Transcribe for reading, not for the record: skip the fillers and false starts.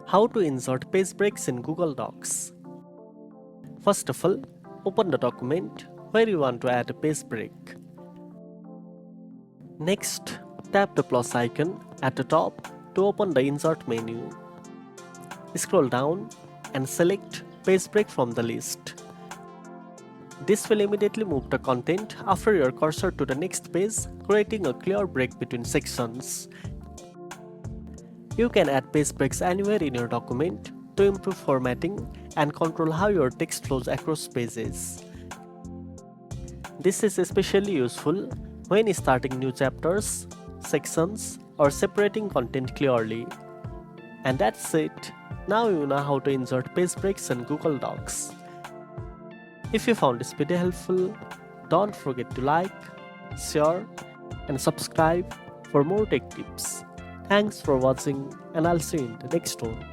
How to insert page breaks in Google Docs. First of all, open the document where you want to add a page break. Next, tap the plus icon at the top to open the Insert menu. Scroll down and select Page Break from the list. This will immediately move the content after your cursor to the next page, creating a clear break between sections. You can add page breaks anywhere in your document to improve formatting and control how your text flows across pages. This is especially useful when starting new chapters, sections, or separating content clearly. And that's it. Now you know how to insert page breaks in Google Docs. If you found this video helpful, don't forget to like, share, and subscribe for more tech tips. Thanks for watching, and I'll see you in the next one.